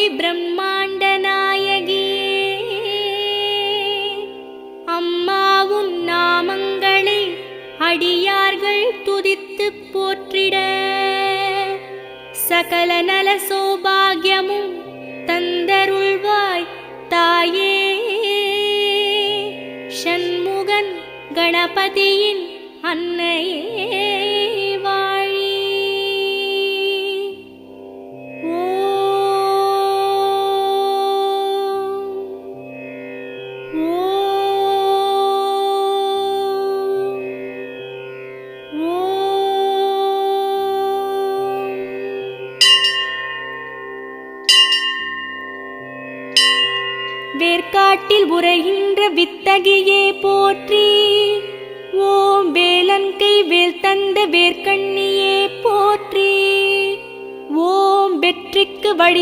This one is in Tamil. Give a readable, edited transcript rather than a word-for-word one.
கோடி பிரம்மாண்ட நாயகியே, அம்மா உன் நாமங்களை அடியார்கள் துதித்துப் போற்றிட சகல நல சௌபாகியமும் தந்தருள்வாய் தாயே. ஷண்முகன் கணபதியின் அன்னையே வாழி. வேர்க்காட்டில் உரைகின்ற வித்தகியே போற்றி. ஓம் வேலன்கை வேல் தந்த வேர்க்கண்ணியே போற்றி. ஓம் வெற்றிக்கு வழி